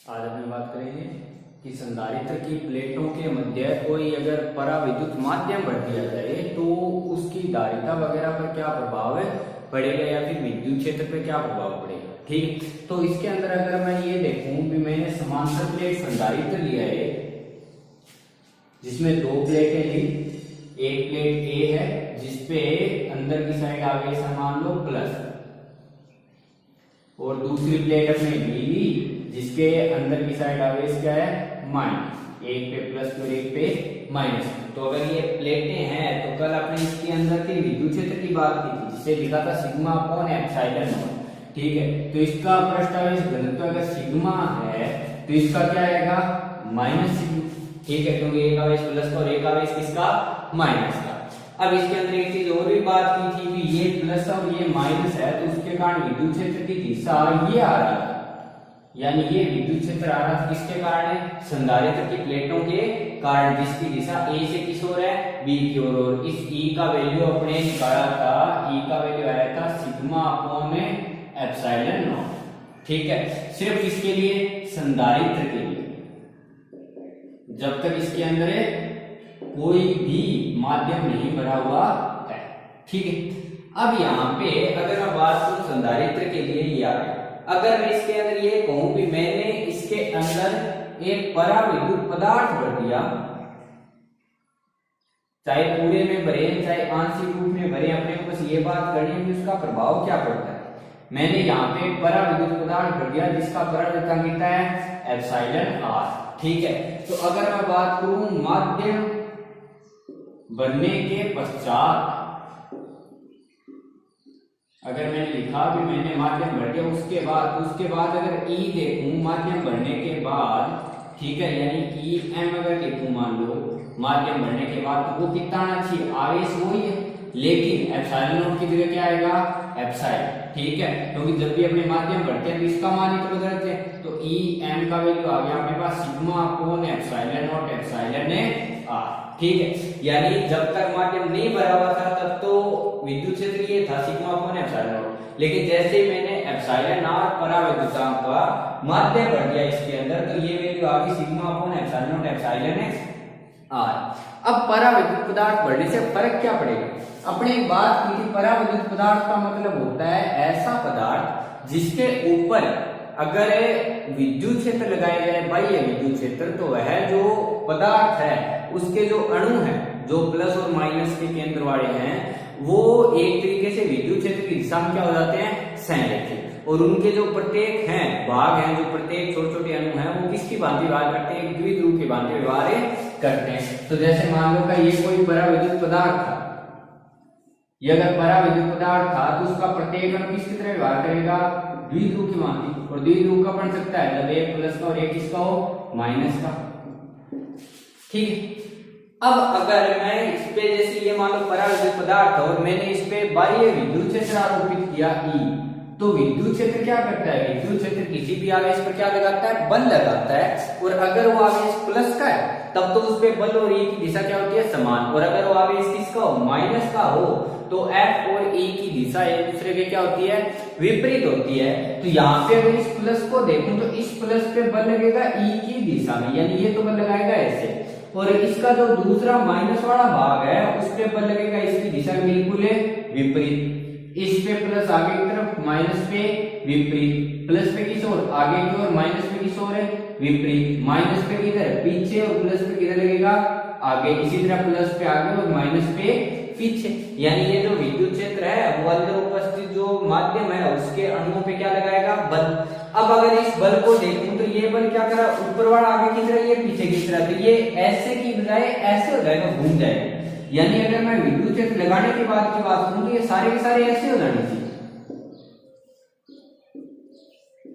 आज हम बात करेंगे कि संधारित्र की प्लेटों के मध्य कोई अगर पराविद्युत माध्यम भर दिया जाए तो उसकी धारिता वगैरह पर क्या प्रभाव पड़ेगा या फिर विद्युत क्षेत्र पर क्या प्रभाव पड़ेगा। ठीक, तो इसके अंदर अगर मैं ये देखूं कि मैंने समांतर प्लेट संधारित्र लिया है जिसमें दो प्लेटें ली। एक प्लेट ए है जिसपे अंदर की साइड आगे मान लो प्लस, और दूसरी प्लेट अपने बी ली जिसके अंदर की साइड आवेश क्या है माइनस। एक पे प्लस और एक पे माइनस। तो अगर ये प्लेटें हैं तो कल आपने इसके अंदर के विद्युत क्षेत्र की बात की थी जिसे लिखा था सिग्मा अपॉन एप्सिलॉन नॉट। ठीक है, तो इसका पृष्ठावेश घनत्व अगर सिग्मा है तो इसका क्या आएगा माइनस सिग्मा। ठीक है, क्योंकि एक आवेश प्लस का और एक आवेश किसका माइनस का। अब इसके अंदर एक चीज और भी बात की थी कि ये प्लस और ये माइनस है तो उसके कारण विद्युत क्षेत्र की दिशा ये आ रहा है, यानी ये विद्युत क्षेत्र आ रहा था किसके कारण है संधारित्र की प्लेटों के कारण, जिसकी दिशा ए से किस ओर है बी की ओर। और इस ई का वैल्यू अपने निकाला था, ई का वैल्यू आया था सिग्मा अपॉन एप्सिलॉन नॉट। ठीक है, सिर्फ इसके लिए संधारित्र के लिए जब तक इसके अंदर कोई भी माध्यम नहीं भरा हुआ है। ठीक है, अब यहाँ पे अगर मैं बात करूं संधारित्र के लिए ये आ गया। अगर मैं इसके अंदर ये कहूं कि मैंने इसके अंदर एक पराविद्युत पदार्थ भर दिया, चाहे पूरे में भरे चाहे आंशिक रूप में भरे, अपने को बस ये बात करनी है कि उसका प्रभाव क्या पड़ता है। मैंने यहाँ पे एक पराविद्युत पदार्थ भर दिया जिसका परावर्तन कितना है एप्सिलॉन आर। ठीक है, तो अगर मैं बात करूं माध्यम बनने के पश्चात, अगर मैंने लिखा कि मैंने माध्यम भर दिया उसके बाद अगर ई देखूं माध्यम भरने के बाद, ठीक है, यानी ई एम अगर लिखूं मान लो माध्यम भरने के बाद, तो वो कितना आना चाहिए आवेश वही है, लेकिन एप्सिलॉन नॉट की जगह क्या आएगा एप्सिलॉन। ठीक है, क्योंकि जब भी अपने माध्यम भरते हैं तो इसका मान ही तो बदलते हैं, तो ई एम का वैल्यू आ गया अपने पास sigma upon epsilon naught epsilon R. ठीक है, यानी जब तक माध्यम नहीं भरा हुआ था तब तो विद्युत क्षेत्र ये था सिग्मा अपॉन एप्सिलॉन नॉट, लेकिन जैसे ही मैंने एप्सिलॉन आर पराविद्युतांक का माध्यम भर दिया इसके अंदर तो ये वैल्यू आ गई sigma upon epsilon naught epsilon R. अब पराविद्युत पदार्थ बढ़ने से फर्क क्या पड़ेगा। अपने एक बात की थी पराविद्युत पदार्थ का मतलब होता है ऐसा पदार्थ जिसके ऊपर अगर विद्युत क्षेत्र लगाया जाए बाह्य विद्युत क्षेत्र, तो वह जो पदार्थ है उसके जो अणु हैं जो प्लस और माइनस के केंद्र वाले हैं वो एक तरीके से विद्युत क्षेत्र की दिशा में क्या हो जाते हैं संरेखित, और उनके जो प्रत्येक हैं भाग हैं जो प्रत्येक छोटे छोटे अणु हैं वो किसकी भांति व्यवहार करते हैं, एक द्विध्रुव की भांति व्यवहार करते हैं। तो जैसे मान लो का ये कोई पराविद्युत पदार्थ था, ये अगर पराविद्युत पदार्थ था तो उसका प्रत्येक अणु किसकी तरह व्यवहार करेगा द्विध्रुव की भांति, और द्विध्रुव का बन सकता है जब एक प्लस का और एक किसका हो माइनस का। ठीक है, अब अगर मैं इस पे जैसे ये मान लो पराविद्युत पदार्थ और मैंने इस पे बाह्य विद्युत क्षेत्र आरोपित किया ई, तो विद्युत क्षेत्र क्या करता है विद्युत क्षेत्र किसी भी आवेश पर क्या लगाता है बल लगाता है, और अगर वो आवेश प्लस का है तब तो उस पे बल और ई की दिशा क्या होती है समान, और अगर वो आवेश किसका हो माइनस का हो तो एफ और ई की दिशा एक दूसरे के क्या होती है विपरीत होती है। तो यहाँ पे अगर इस प्लस को देखूं तो इस प्लस पे बल लगेगा ई की दिशा में, यानी ये तो बल लगाएगा ऐसे, और इसका जो दूसरा माइनस वाला भाग है उस पे बल लगेगा इसकी दिशा बिल्कुल विपरीत। इस पे प्लस आगे की तरफ माइनस पे विपरीत, प्लस पे किस ओर आगे की ओर माइनस पे किस ओर है विपरीत, माइनस पे किधर पीछे और प्लस पे किधर लगेगा आगे, इसी तरह प्लस पे आगे और माइनस पे पीछे। यानी ये जो विद्युत क्षेत्र है वो अंदर उपस्थित जो माध्यम है उसके अणुओं पे क्या लगाएगा बल। अब अगर इस बल को देखूं तो ये बल क्या करा ऊपर वाला आगे की तरह ये पीछे की तरह, तो ये ऐसे की बजाय ऐसे हो जाएगा घूम जाएगा। यानी अगर मैं विद्युत क्षेत्र लगाने के बाद की बात करूं तो ये सारे के सारे ऐसे हो जाने चाहिए,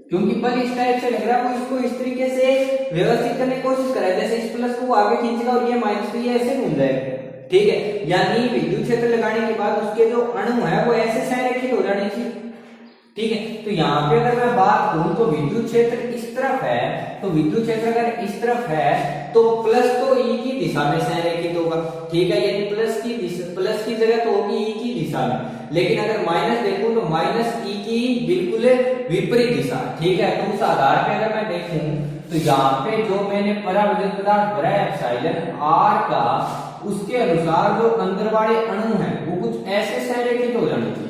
क्योंकि बल इस टाइप से लग रहा है वो इसको इस तरीके से व्यवस्थित करने की कोशिश कर रहा है, जैसे इस प्लस को आगे खींचेगा और ये माइनस तो ये ऐसे घूम जाएगा। ठीक है, यानी विद्युत क्षेत्र लगाने के बाद उसके जो अणु है वो ऐसे संरेखित हो जाने चाहिए। ठीक है, तो यहाँ पे अगर मैं बात करूं तो विद्युत क्षेत्र इस तरफ है, तो विद्युत क्षेत्र अगर इस तरफ है तो प्लस तो ई की दिशा में संरेखित होगा। ठीक है, यानी प्लस की जगह तो होगी ई की दिशा में, लेकिन अगर माइनस देखूं तो माइनस ई की बिल्कुल विपरीत दिशा। ठीक है, तो उस आधार पे अगर मैं देखूं तो यहाँ पे जो मैंने पराविद्युत पदार्थ भरा है एप्सिलॉन आर का, उसके अनुसार जो अंदर वाले अणु हैं वो कुछ ऐसे संरेखित हो जाने चाहिए।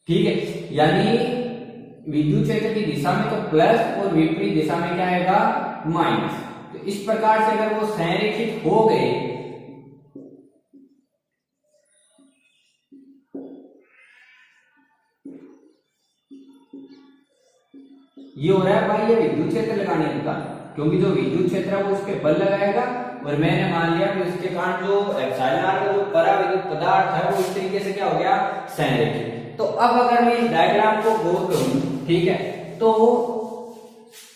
ठीक है, यानी विद्युत क्षेत्र की दिशा में तो प्लस और विपरीत दिशा में क्या आएगा, माइनस। तो इस प्रकार से अगर वो संरेखित हो गए, ये हो रहा है भाई ये विद्युत क्षेत्र लगाने का, क्योंकि जो विद्युत क्षेत्र है वो उस पे बल लगाएगा, और मैंने मान लिया कि उसके कारण जो एप्सिलॉन आर का जो पराविद्युत पदार्थ है वो इस तरीके से क्या हो गया, संरेखित। तो अब अगर मैं इस डायग्राम को गौर करूं, ठीक है, तो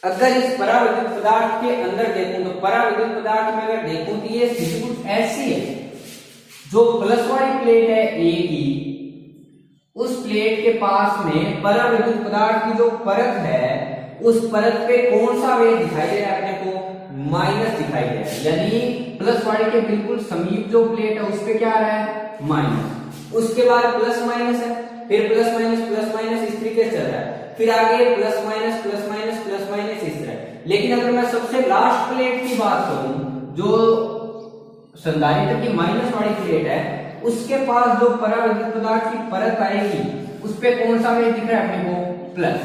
अगर इस पराविद्युत पदार्थ के अंदर देखूं तो पराविद्युत पदार्थ में अगर देखूं तो ये स्थिति कुछ ऐसी है, जो प्लस वाली प्लेट है ए की, उस प्लेट के पास में पराविद्युत पदार्थ की जो परत है, उस परत पे कौन सा वेग दिखाई दे रहा है अपने को, माइनस दिखाई दे रहा है। यानी प्लस वाले के बिल्कुल समीप जो प्लेट है उस पे क्या आ रहा है, माइनस। उसके बाद प्लस माइनस है, फिर प्लस माइनस इस तरीके से चल रहा है, फिर आगे प्लस माइनस इस तरह। लेकिन अगर मैं सबसे लास्ट प्लेट की बात करूं, जो संधारित्र की माइनस वाली प्लेट है, उसके पास जो पराविद्युत पदार्थ की परत आएगी, उस पे कौन सा वेग दिख रहा है अपने को, प्लस।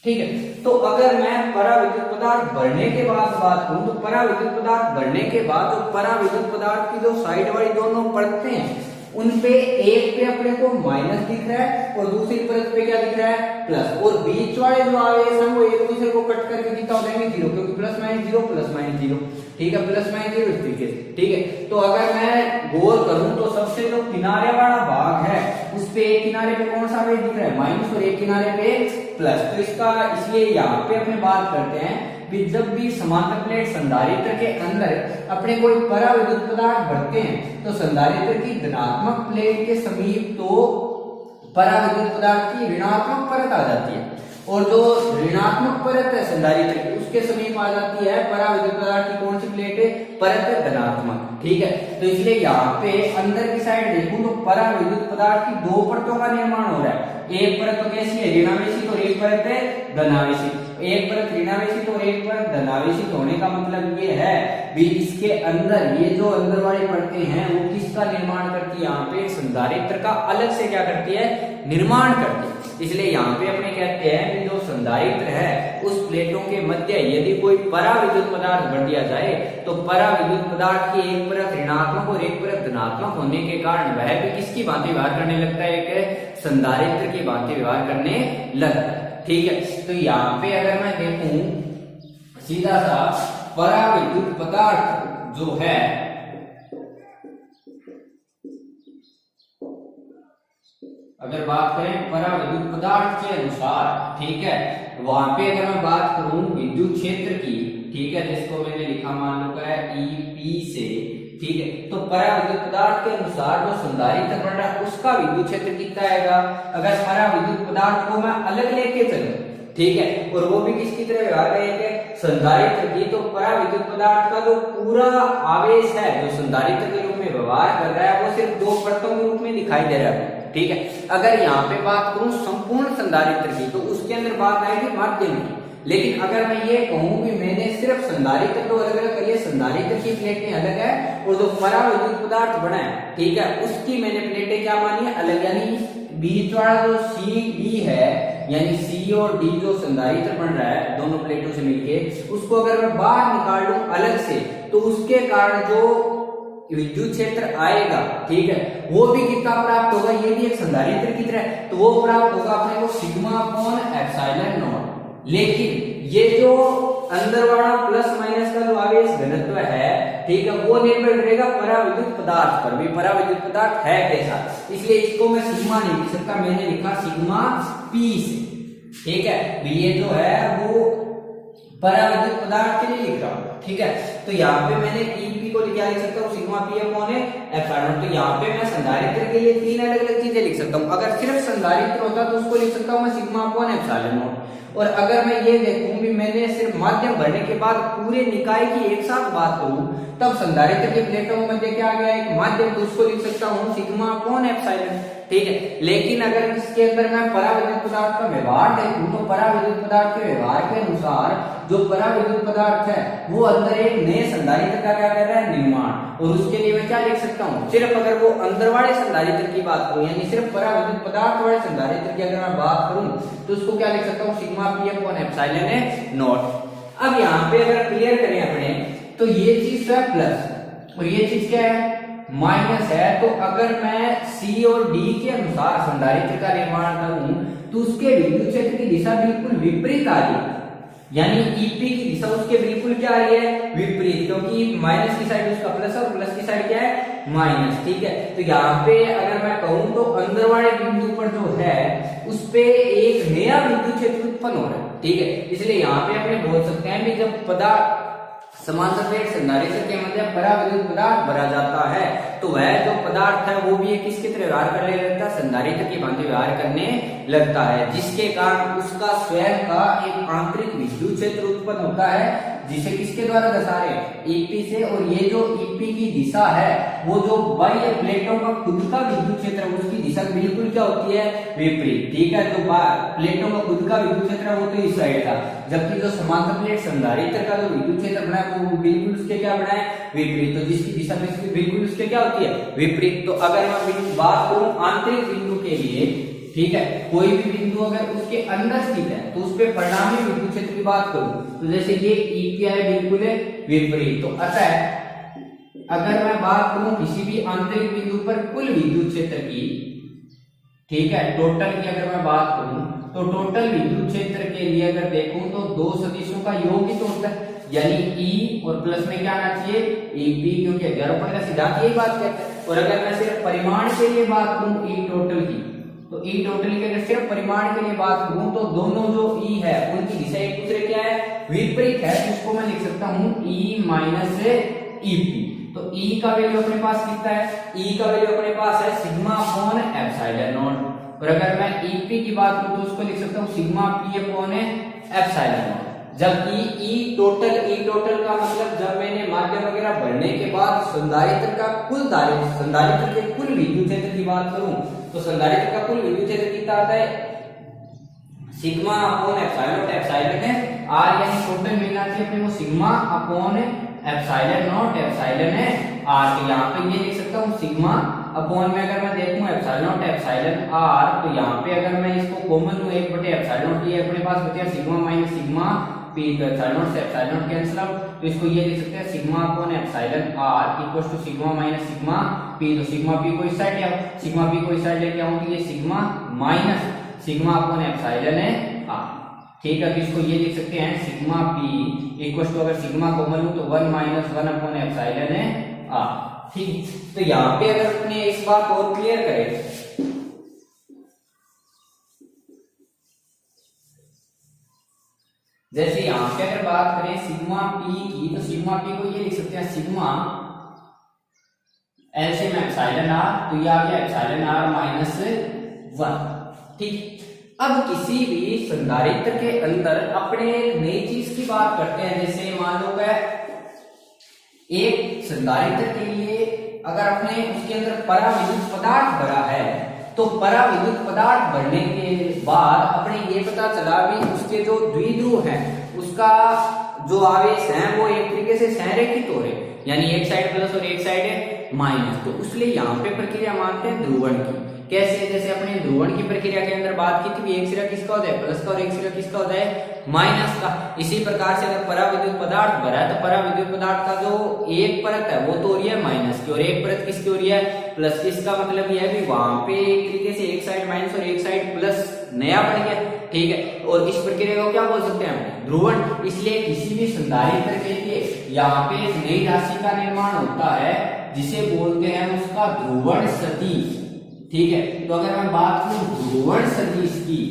ठीक है, तो अगर मैं पराविद्युत पदार्थ बढ़ने के बाद बात करूं, तो पराविद्युत पदार्थ बढ़ने के बाद जो पराविद्युत पदार्थ की जो साइड वाली दोनों परतें हैं, उनपे एक पे अपने को माइनस दिख रहा है और दूसरी परत पे क्या दिख रहा है, प्लस। और बीच वाले जो आवेश हैं वो एक दूसरे को कट करके कितना हो जाएंगे, जीरो, क्योंकि प्लस माइनस जीरो। ठीक है, प्लस माइनस जीरो इस तरीके से। ठीक है, तो अगर मैं गौर करूं तो सबसे जो किनारे वाला भाग है, उस पे एक किनारे पे कौन सा वेग दिख रहा है, माइनस, और एक किनारे पे प्लस। तो इसका इसलिए यहाँ पे अपने बात करते हैं कि जब भी समांतर प्लेट संधारित्र के अंदर अपने कोई पराविद्युत पदार्थ भरते हैं, तो संधारित्र की धनात्मक प्लेट के समीप तो पराविद्युत पदार्थ की ऋणात्मक परत आ जाती है, और जो ऋणात्मक परत है संधारित्र की, उसके समीप आ जाती है पराविद्युत पदार्थ की कौन सी प्लेट है, परत धनात्मक। ठीक है, तो इसलिए यहाँ पे अंदर की साइड देखूं तो पराविद्युत पदार्थ की दो परतों का निर्माण हो रहा है। एक परत तो कैसी है, ऋणावेशित, और एक परत है धनावेशित। एक परत ऋणावेशित और एक परत धनावेशित होने का मतलब ये है भी इसके अंदर ये जो अंदर वाली परतें हैं वो किसका निर्माण करती है, यहाँ पे संधारित्र का अलग से क्या करती है, निर्माण करती है। इसलिए यहाँ पे अपने कहते हैं कि जो संधारित्र है उस प्लेटों के मध्य यदि कोई पराविद्युत पदार्थ भर दिया जाए, तो पराविद्युत पदार्थ की एक परत ऋणात्मक और एक परत धनात्मक होने के कारण वह भी किसकी भांति व्यवहार करने लगता है, एक संधारित्र की भांति व्यवहार करने लगता है। ठीक है, तो यहाँ पे अगर मैं देखूं सीधा सा पराविद्युत पदार्थ जो है, अगर बात करें पराविद्युत पदार्थ के अनुसार, ठीक है, वहां पे अगर मैं बात करूं विद्युत क्षेत्र की, ठीक है, जिसको मैंने लिखा मान लो है ईपी से, ठीक है, तो पराविद्युत पदार्थ के अनुसार जो संधारित्र बन रहा है उसका विद्युत क्षेत्र कितना आएगा। अगर पराविद्युत पदार्थ को मैं अलग लेके चलूं, ठीक है, और वो भी किसकी तरह व्यवहार करेंगे, संधारित्र की, तो पराविद्युत पदार्थ का जो पूरा आवेश है जो संधारित्र के रूप में व्यवहार कर रहा है वो सिर्फ दो परतों के रूप में दिखाई दे रहा है। ठीक है, अगर यहाँ पे बात करूं संपूर्ण संधारित्र की, तो उसके अंदर बात आएगी माध्यम की। लेकिन अगर मैं ये कहूं कि मैंने सिर्फ संधारित्र को अलग अलग करिए, संधारित्र की प्लेटें अलग है और जो पराविद्युत पदार्थ बना है, ठीक है, उसकी मैंने प्लेटें क्या मानी है, अलग। यानी बीच वाला जो सी डी है, यानी सी और डी जो संधारित्र बन रहा है दोनों प्लेटों से मिलके, उसको अगर मैं बाहर निकाल लूं अलग से, तो उसके कारण जो विद्युत क्षेत्र आएगा, ठीक है, वो भी कितना प्राप्त होगा, ये भी एक संधारित्र की तरह, तो वो प्राप्त होगा अपने को सिग्मा अपॉन एप्सिलॉन नॉट। लेकिन ये जो अंदर वाला प्लस माइनस का जो आवेश घनत्व है, ठीक है, वो निर्भर करेगा पराविद्युत पदार्थ पर भी, पराविद्युत पदार्थ है कैसा। इसलिए इसको मैं सिग्मा नहीं लिख सकता, मैंने लिखा सिग्मा पी से। ठीक है, ये जो है वो पराविद्युत पदार्थ के लिए लिख रहा हूं। ठीक है, तो यहाँ पे मैंने ईपी को लिखा क्या लिख सकता हूँ, sigma P upon epsilon not. तो यहाँ पे मैं संधारित्र के लिए तीन अलग अलग चीजें लिख सकता हूँ। अगर सिर्फ संधारित्र होता तो उसको लिख सकता हूँ मैं सिग्मा अपॉन एप्सिलॉन नॉट। और अगर मैं ये देखूं भी मैंने सिर्फ माध्यम भरने के बाद पूरे निकाय की एक साथ बात करूं, तब संधारित्र के प्लेटों के मध्य क्या आ गया एक माध्यम, तो उसको लिख सकता हूं सिग्मा अपॉन एप्सिलॉन। ठीक है, लेकिन अगर इसके अंदर मैं पराविद्युत पदार्थ का व्यवहार देखूं तो पराविद्युत पदार्थ के व्यवहार के अनुसार जो पराविद्युत पदार्थ है वो अंदर एक नए संधारित्र का क्या कर रहा है, निर्माण। और उसके लिए मैं क्या लिख सकता हूँ, सिर्फ अगर वो अंदर वाले संधारित्र की बात करूं, यानी सिर्फ पराविद्युत पदार्थ वाले संधारित्र की अगर मैं बात करूं तो उसको क्या लिख सकता हूँ, sigma P upon epsilon not. अब यहाँ पे अगर क्लियर करें अपने, तो ये चीज है प्लस और ये चीज क्या है, माइनस है। तो अगर मैं C और D के अनुसार संधारित्र का निर्माण करूं तो उसके विद्युत क्षेत्र की दिशा बिल्कुल विपरीत आ रही है, यानी EP की दिशा उसके बिल्कुल क्या आ रही है, विपरीत, क्योंकि माइनस की साइड उसका प्लस और प्लस की साइड क्या है, माइनस। ठीक है, तो यहाँ पे अगर मैं कहूं तो अंदर वाले बिंदु पर जो है उस पे एक नया विद्युत क्षेत्र उत्पन्न हो रहा है। ठीक है, इसलिए यहाँ पे अपने बोल सकते हैं कि जब पदार्थ समांतर प्लेट संधारित्र के मध्य पराविद्युत पदार्थ भरा जाता है तो वह जो पदार्थ है वो भी एक किसकी तरह व्यवहार करने लगता है, संधारित्र की भांति व्यवहार करने लगता है, जिसके कारण उसका स्वयं का एक आंतरिक विद्युत क्षेत्र उत्पन्न होता है, जिसे किसके द्वारा दर्शा रहे हैं, EP से। और ये जो EP की दिशा है वो जो बाह्य प्लेटों का खुद का विद्युत क्षेत्र है उसकी दिशा बिल्कुल क्या होती है, विपरीत। ठीक है, तो प्लेटों का खुद का विद्युत क्षेत्र वो तो इस साइड था, जबकि जो समांतर प्लेट संधारित्र का जो विद्युत क्षेत्र बना है वो बिल्कुल उसके क्या बना है, विपरीत। तो जिसकी दिशा बिल्कुल उसके क्या होती है, विपरीत। तो अगर मैं बात करूं आंतरिक बिंदु के लिए, ठीक है, कोई भी बिंदु अगर उसके अंदर स्थित है तो उस पर परिणामी विद्युत क्षेत्र की बात करूं तो जैसे ये EP है बिल्कुल है विपरीत। तो अतः अगर मैं बात करूं किसी भी आंतरिक बिंदु पर कुल विद्युत क्षेत्र की, ठीक है, टोटल की अगर मैं बात करूं तो टोटल विद्युत क्षेत्र के लिए अगर देखूं तो दो सदिशों का योग ही तो होता है, यानी E और प्लस में क्या आना चाहिए, EP, क्योंकि अध्यारोपण का सिद्धांत यही बात कहता है। और अगर मैं सिर्फ परिमाण के लिए बात करूं E टोटल की, तो E टोटल की अगर सिर्फ परिमाण के लिए बात करूं तो दोनों जो E है उनकी दिशा एक दूसरे क्या है, विपरीत है, जिसको मैं लिख सकता हूं E माइनस EP। तो E का वैल्यू अपने पास कितना है, E का वैल्यू अपने पास है सिग्मा अपॉन एप्सिलॉन नॉट। और अगर मैं EP की बात करूं तो उसको लिख सकता हूं sigma P upon epsilon not. जबकि E टोटल का मतलब जब मैंने माध्यम वगैरह भरने के बाद संधारित्र का कुल संधारित्र के कुल विद्युत क्षेत्र की बात करूं तो संधारित्र का कुल विद्युत क्षेत्र कितना आता है, sigma upon epsilon naught. Epsilon है R, यानी टोटल मिलना चाहिए अपने को sigma upon epsilon naught, epsilon है R। तो यहाँ पे ये लिख सकता हूँ सिग्मा अपॉन में अगर मैं देखूं एप्सिलॉन नॉट एप्सिलॉन R, तो यहाँ पे अगर मैं इसको कॉमन लूं 1/एप्सिलॉन नॉट, ये अपने पास बचा सिग्मा माइनस सिग्मा P, तो एप्सिलॉन नॉट से एप्सिलॉन नॉट कैंसिल आउट, तो इसको ये लिख सकते हैं sigma upon epsilon R equals to sigma minus sigma P। तो सिग्मा P को इस साइड ले आओ, सिग्मा P को इस साइड लेके आऊं तो ये sigma minus sigma upon epsilon है R। ठीक है, तो इसको ये लिख सकते हैं सिग्मा P इक्वल्स टू, अगर सिग्मा कॉमन लूं तो 1 माइनस 1 अपॉन एप्सिलॉन है R। ठीक, तो यहाँ पे अगर अपने इस बात को और क्लियर करें, जैसे यहाँ पे अगर बात करें सिग्मा P की, तो सिग्मा P को ये लिख सकते हैं सिग्मा एलसीएम एप्सिलॉन R, तो ये आ गया एप्सिलॉन R माइनस 1। ठीक, अब किसी भी संधारित्र के अंदर अपने एक नई चीज की बात करते हैं, जैसे मान लो एक संधारित्र के लिए अगर अपने उसके अंदर पराविद्युत पदार्थ भरा है तो पराविद्युत पदार्थ भरने के बाद अपने ये पता चला भी उसके जो द्विध्रुव है उसका जो आवेश है वो एक तरीके से संरेखित हो रहे, यानी एक साइड प्लस और एक साइड माइनस। तो इसलिए यहाँ पे प्रक्रिया मानते हैं ध्रुवण की। कैसे, जैसे अपने ध्रुवण की प्रक्रिया के अंदर बात की थी, एक सिरा किसका होता है, प्लस का, और एक सिरा किसका होता है, माइनस का। इसी प्रकार से अगर पराविद्युत पदार्थ भरा है तो पराविद्युत पदार्थ का जो एक परत है वो तो हो रही है माइनस की और एक परत किसकी हो रही है, प्लस की। इसका मतलब यह है कि वहां पे एक तरीके से एक साइड माइनस और एक साइड प्लस नया बन गया। ठीक है, और इस प्रक्रिया को क्या बोल सकते हैं हम, ध्रुवण। इसलिए किसी भी संधारित्र के लिए यहाँ पे एक नई राशि का निर्माण होता है जिसे बोलते हैं उसका ध्रुवण सदिश। ठीक है, तो अगर मैं बात करूं ध्रुवण सदिश की,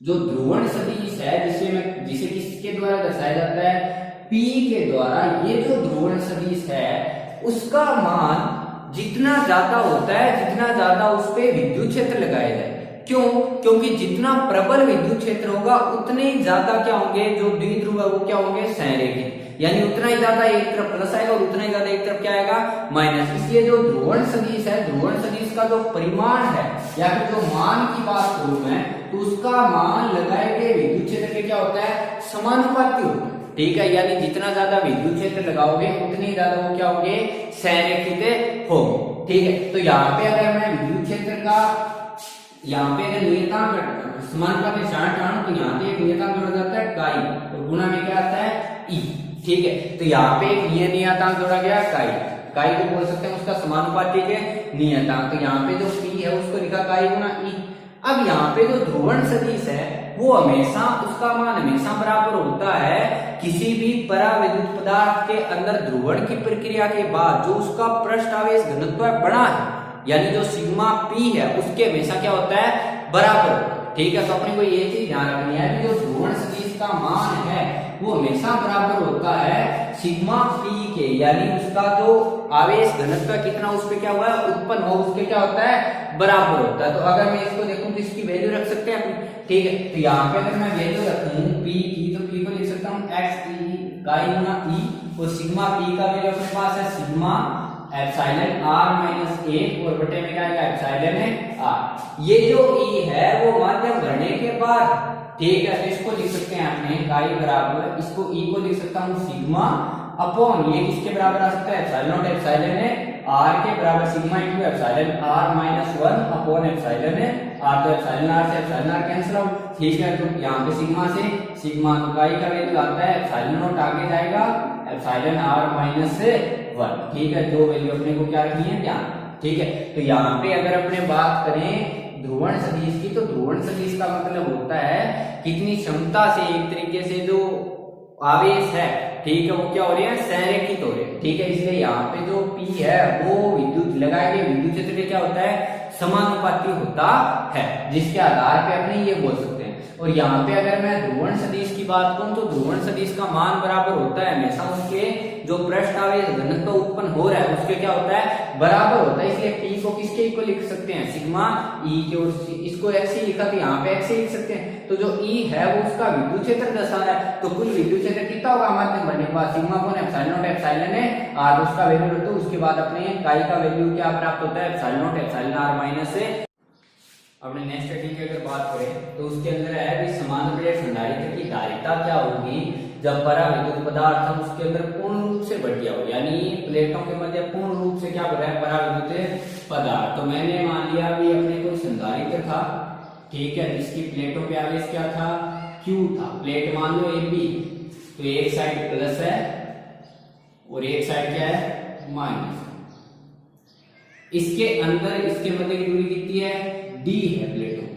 जो ध्रुवण सदिश है जिसे किसके द्वारा दर्शाया जाता है, P के द्वारा, ये जो ध्रुवण सदिश है उसका मान जितना ज्यादा होता है, जितना ज्यादा उस पे विद्युत क्षेत्र लगाया जाए। क्यों? क्योंकि जितना प्रबल विद्युत क्षेत्र होगा उतने ही ज्यादा क्या होंगे, जो द्विध्रुव है वो क्या होंगे, संरेखित, यानी उतना ही ज्यादा एक तरफ प्लस आएगा और उतना ही ज्यादा एक तरफ क्या आएगा, माइनस। इसलिए जो ध्रुवण सदिश है, ध्रुवण सदिश का जो परिमाण है या फिर जो मान की बात करूं मैं, तो उसका मान लगाए गए विद्युत क्षेत्र के क्या होता है, समानुपाती होता है। ठीक है, यानी जितना ज्यादा विद्युत क्षेत्र लगाओगे उतनी ज्यादा वो क्या होंगे, संरेखित होंगे। ठीक है, तो यहाँ पे अगर मैं विद्युत क्षेत्र का, यहाँ पे अगर नियतांक समानुपाती चाहूं तो यहाँ पे एक नियतांक जोड़ा जाता है काई, और गुणा में क्या आता है, ई। ठीक है, तो यहाँ पे एक नियतांक जोड़ा गया काई को बोल सकते हैं उसका समानुपाती के नियतांक। तो यहाँ पे जो पी है उसको लिखा काई गुणा ई। अब यहाँ पे जो ध्रुवण सदिश है वो हमेशा, उसका मान हमेशा बराबर होता है किसी भी परावैद्युत पदार्थ के अंदर ध्रुवण की प्रक्रिया के बाद जो उसका पृष्ठ आवेश घनत्व बड़ा है, यानी जो सिग्मा पी है उसके हमेशा क्या होता है, बराबर। ठीक है, तो अपने को ये चीज ध्यान रखनी है कि जो ध्रुवण सदिश का मान है वो हमेशा बराबर होता है सिग्मा पी के, यानी उसका जो आवेश घनत्व कितना उस पे क्या हुआ है, उत्पन्न हो, उसके क्या होता है, बराबर होता है। तो अगर मैं इसको देखूं तो इसकी वैल्यू रख सकते हैं अपनी। ठीक है, तो यहाँ पे अगर मैं वैल्यू रखूं पी की, तो पी को लिख सकता हूँ एक्स काई गुना ई, और सिग्मा पी का वैल्यू अपने पास है सिग्मा एप्सिलॉन आर माइनस 1 और बटे में क्या आएगा, एप्सिलॉन है आर। ये जो ई है वो माध्यम भरने के बाद, ठीक है, तो इसको लिख सकते हैं आपने काई बराबर, इसको ई को लिख सकता हूँ सिग्मा अपॉन, ये किसके बराबर आ सकता है, एप्सिलॉन नॉट एप्सिलॉन है आर के बराबर, sigma into epsilon R minus 1 upon epsilon है आर। तो एप्सिलॉन आर से एप्सिलॉन आर कैंसिल आउट। ठीक है, तो यहाँ पे सिग्मा से सिग्मा, तो काई का वैल्यू आता है एप्सिलॉन नॉट, आगे जाएगा एप्सिलॉन आर माइनस 1। ठीक है, दो वैल्यू अपने को क्या रखनी है, ध्यान। ठीक है, तो यहाँ पे अगर अपने बात करें ध्रुवण सदिश की, तो ध्रुवण सदिश का मतलब होता है कितनी क्षमता से एक तरीके से जो आवेश है, ठीक है, वो क्या हो रहे हैं, संरेखित हो रहे हैं। ठीक है, इसलिए यहाँ पे जो P है वो विद्युत लगाए गए विद्युत क्षेत्र के क्या होता है, समानुपाती होता है, जिसके आधार पे अपने ये बोल सकते हैं। और यहाँ पे अगर मैं ध्रुवण सदिश की बात करूं तो ध्रुवण सदिश का मान बराबर होता है हमेशा उसके जो पृष्ठ आवेश घनत्व उत्पन्न हो रहा है उसके क्या होता है, बराबर होता है। इसलिए P को किसके इक्वल लिख सकते हैं, सिग्मा E के, और इसको x ही लिखा तो यहाँ पे x ही लिख सकते हैं। तो जो E है वो उसका विद्युत क्षेत्र दर्शा रहा है, तो कुल विद्युत क्षेत्र कितना होगा, माध्यम भरने के बाद sigma upon epsilon naught epsilon है आर, उसका वैल्यू रखो, उसके बाद अपने काई का वैल्यू क्या प्राप्त होता है, epsilon naught epsilon R minus से। अपने नेक्स्ट हेडिंग की अगर बात करें तो उसके अंदर है कि समान प्लेट संधारित्र की धारिता क्या होगी जब पराविद्युत पदार्थ हम उसके अंदर पूर्ण रूप से भर गया हो, यानी प्लेटों के मध्य पूर्ण रूप से क्या भरा है, पराविद्युत पदार्थ। तो मैंने मान लिया भी अपने कोई संधारित्र था, ठीक है, जिसकी प्लेटों पे आवेश क्या था, Q था। प्लेट मान लो AB, तो एक साइड प्लस है और एक साइड क्या है, माइनस। इसके अंदर इसके मध्य की दूरी कितनी है, D है प्लेटों।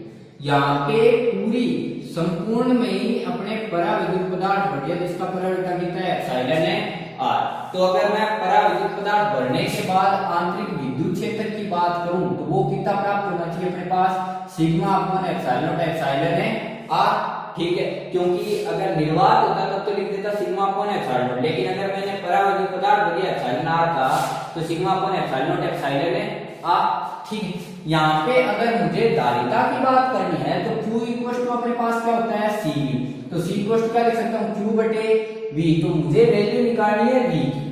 यहाँ पे पूरी संपूर्ण में ही अपने पराविद्युत पदार्थ भर दिया, जिसका पराविद्युत कितना है, एप्सिलॉन है आर। तो अगर मैं पराविद्युत पदार्थ भरने के बाद आंतरिक विद्युत क्षेत्र की बात करूं तो वो कितना प्राप्त होना चाहिए अपने पास, sigma upon epsilon naught epsilon है आर। ठीक है, क्योंकि अगर निर्वात होता तब तो लिख देता सिग्मा अपॉन एप्सिलॉन नॉट, लेकिन अगर मैंने पराविद्युत पदार्थ भर दिया एप्सिलॉन आर था तो sigma upon epsilon naught epsilon है आर। ठीक है, यहाँ पे अगर मुझे धारिता की बात करनी है तो Q इक्वल टू अपने पास क्या होता है, CV। तो C इक्वल टू क्या लिख सकता हूँ, Q बटे V। तो मुझे वैल्यू निकालनी है V की।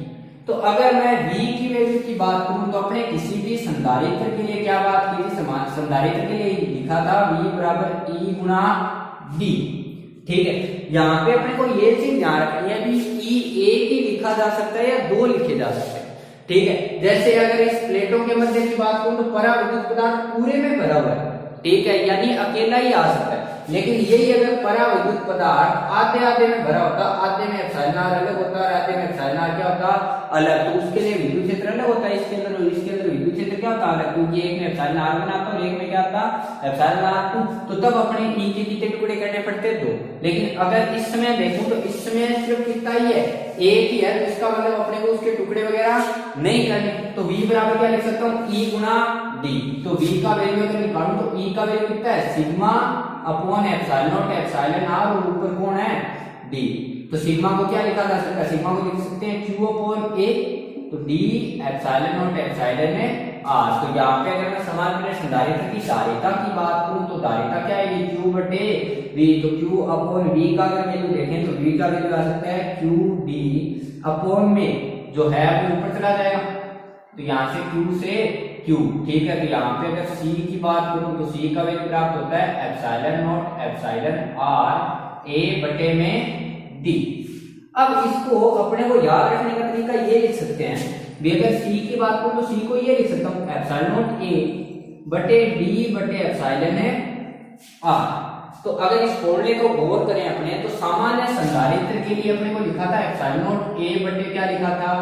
तो अगर मैं V की वैल्यू की बात करूं तो अपने किसी भी संधारित्र के लिए क्या बात की थी, समान संधारित्र के लिए लिखा था V बराबर E गुणा D। ठीक है, यहाँ पे अपने को ये चीज ध्यान रखनी है कि E एक ही लिखा जा सकता है या दो लिखे जा सकते हैं। ठीक है, जैसे अगर इस प्लेटों के मध्य की बात करूं तो पराविद्युत पदार्थ पूरे में भरा हुआ है, ठीक है, यानी अकेला ही आ सकता है। लेकिन यही अगर पराविद्युत पदार्थ आधे आधे में भरा होता, आधे में एप्सिलॉन आर अलग होता और आधे में एप्सिलॉन आर क्या होता, अलग, तो उसके लिए विद्युत क्षेत्र अलग होता है, इसके अंदर और इसके अंदर विद्युत क्षेत्र क्या होता है, क्योंकि एक में एप्सिलॉन आर बनाता और एक में क्या होता, एप्सिलॉन आर 2। तो तब अपने ई के कितने टुकड़े करने पड़ते, 2। लेकिन अगर इस समय देखूं तो इस समय सिर्फ कितना ही है, एक ही है, तो इसका मतलब अपने को उसके टुकड़े वगैरह नहीं करने। तो V बराबर क्या लिख सकता हूँ, E गुणा D। तो V का वैल्यू अगर निकालूं तो E का वैल्यू कितना है, sigma upon epsilon naught epsilon R और ऊपर कौन है डी। तो सिग्मा को क्या लिखा जा सकता है, सिग्मा को लिख सकते हैं क्यू अपॉन ए, तो डी एप्सिलॉन नॉट एप्सिलॉन में आर। तो यहाँ पे अगर मैं समान प्रश्न धारिता की बात करूं तो धारिता क्या है क्यू बटे वी, तो क्यू अपॉन वी का अगर वैल्यू देखें तो वी का वैल्यू आ सकता है क्यू डी अपॉन में जो है वो ऊपर चला जाएगा, तो यहाँ से क्यू से क्यू, ठीक है। तो यहाँ पे अगर सी की बात करूं तो सी का वैल्यू प्राप्त होता है epsilon naught epsilon R A बटे में डी। अब इसको अपने को याद रखने का तरीका ये लिख सकते हैं भी, अगर सी की बात करूं तो सी को ये लिख सकता हूं एप्सिलॉन नॉट ए बटे डी बटे एप्सिलॉन है आर। तो अगर इस फॉर्मूले को गौर करें अपने, तो सामान्य संधारित्र के लिए अपने को लिखा था एप्सिलॉन नॉट ए बटे क्या लिखा था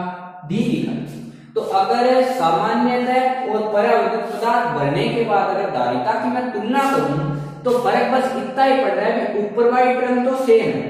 डी लिखा था। तो अगर सामान्यतः और परावर्तित पदार्थ भरने के बाद अगर धारिता की मैं तुलना करूं तो फर्क बस इतना ही पड़ रहा है कि ऊपर वाली टर्म तो सेम है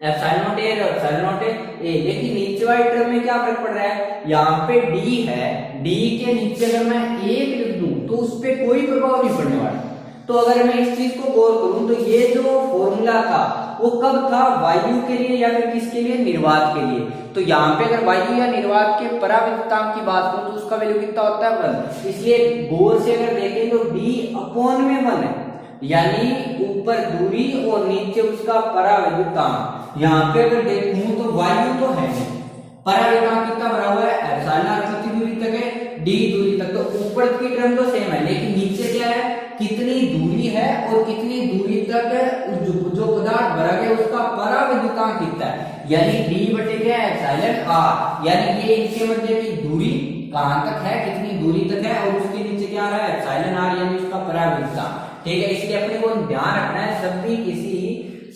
एप्सिलॉन नॉट ए और एप्सिलॉन नॉट ए, लेकिन नीचे वाली टर्म में क्या फर्क पड़ रहा है, यहाँ पे डी है, डी के नीचे अगर मैं ए लिख दूं तो उस पर कोई प्रभाव नहीं पड़ने वाला। तो अगर मैं इस चीज को गौर करूं तो ये जो फॉर्मूला था वो कब था, वायु के लिए या फिर किसके लिए, निर्वात के लिए। तो यहाँ पे अगर वायु या निर्वात के पराविद्युतांक की बात करूं तो उसका वैल्यू कितना होता है 1, इसलिए गौर से अगर देखें तो डी अपॉन में 1 है, यानी ऊपर दूरी और नीचे उसका पराविद्युतांक। यहाँ पे अगर देखूं तो वायु तो है, पराविद्युतांक कितना भरा हुआ है एप्सिलॉन आर कितनी दूरी तक है डी दूरी तक, तो ऊपर की टर्म तो सेम है, लेकिन नीचे क्या है कितनी दूरी है और कितनी दूरी तक जो पदार्थ भरा गया उसका पराविद्युतांक कितना है, यानी डी बटे क्या है एप्सिलॉन आर, यानी ये इनके मध्य की दूरी कहां तक है, कितनी दूरी तक है, और उसके नीचे क्या रहा है एप्सिलॉन आर यानी उसका पराविद्युतांक, ठीक है। इसलिए अपने को ध्यान रखना है जब भी किसी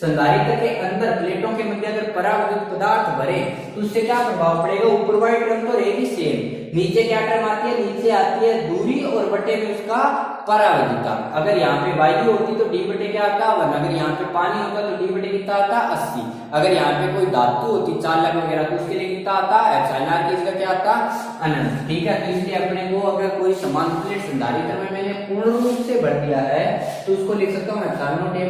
संधारित्र के अंदर प्लेटों के मध्य अगर परावर्तित पदार्थ भरे तो उससे क्या प्रभाव पड़ेगा, ऊपर वाली टर्म तो रहेगी सेम, नीचे क्या टर्म आती है, नीचे आती है दूरी और बटे में उसका पराविद्युतांक। अगर यहाँ पे वायु होती तो डी बटे क्या आता 1, अगर यहाँ पे पानी होता तो डी बटे कितना आता 80, अगर यहाँ पे कोई धातु होती चालक वगैरह तो उसके लिए कितना आता एप्सिलॉन आर, इसका क्या आता अनंत, ठीक है। तो इसलिए अपने को अगर कोई समांतर संधारित्र में मैंने पूर्ण रूप से भर दिया है तो उसको लिख सकता हूँ एप्सिलॉन नॉट ए